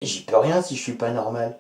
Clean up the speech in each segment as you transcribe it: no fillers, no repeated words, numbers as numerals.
J'y peux rien si je suis pas normal.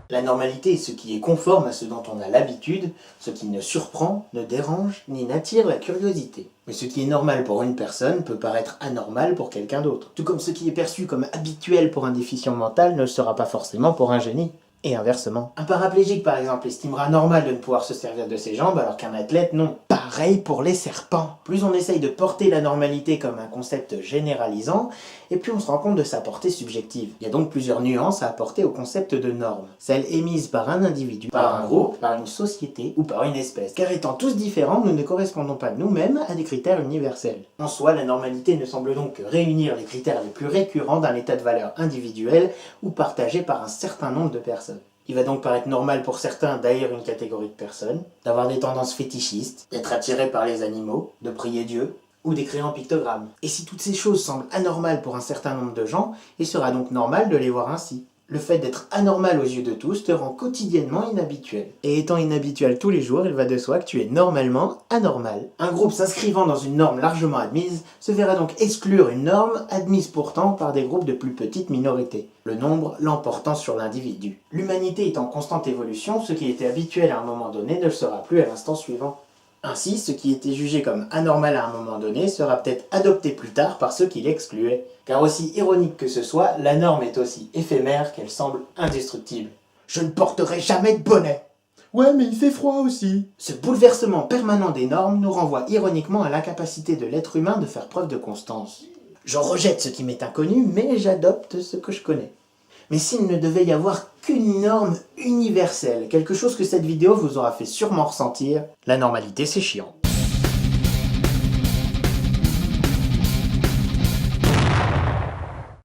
La normalité est ce qui est conforme à ce dont on a l'habitude, ce qui ne surprend, ne dérange, ni n'attire la curiosité. Mais ce qui est normal pour une personne peut paraître anormal pour quelqu'un d'autre. Tout comme ce qui est perçu comme habituel pour un déficient mental ne le sera pas forcément pour un génie. Et inversement. Un paraplégique par exemple estimera normal de ne pouvoir se servir de ses jambes alors qu'un athlète non. Pareil pour les serpents. Plus on essaye de porter la normalité comme un concept généralisant, et plus on se rend compte de sa portée subjective. Il y a donc plusieurs nuances à apporter au concept de norme. Celle émise par un individu, par un groupe, par une société ou par une espèce. Car étant tous différents, nous ne correspondons pas nous-mêmes à des critères universels. En soi, la normalité ne semble donc que réunir les critères les plus récurrents d'un état de valeur individuel ou partagé par un certain nombre de personnes. Il va donc paraître normal pour certains d'haïr une catégorie de personnes, d'avoir des tendances fétichistes, d'être attiré par les animaux, de prier Dieu, ou d'écrire en pictogramme. Et si toutes ces choses semblent anormales pour un certain nombre de gens, il sera donc normal de les voir ainsi. Le fait d'être anormal aux yeux de tous te rend quotidiennement inhabituel. Et étant inhabituel tous les jours, il va de soi que tu es normalement anormal. Un groupe s'inscrivant dans une norme largement admise se verra donc exclure une norme admise pourtant par des groupes de plus petites minorités, le nombre l'emportant sur l'individu. L'humanité est en constante évolution, ce qui était habituel à un moment donné ne le sera plus à l'instant suivant. Ainsi, ce qui était jugé comme anormal à un moment donné sera peut-être adopté plus tard par ceux qui l'excluaient. Car aussi ironique que ce soit, la norme est aussi éphémère qu'elle semble indestructible. Je ne porterai jamais de bonnet. Ouais, mais il fait froid aussi. Ce bouleversement permanent des normes nous renvoie ironiquement à l'incapacité de l'être humain de faire preuve de constance. Je rejette ce qui m'est inconnu, mais j'adopte ce que je connais. Mais s'il ne devait y avoir qu'une norme universelle, quelque chose que cette vidéo vous aura fait sûrement ressentir, la normalité c'est chiant.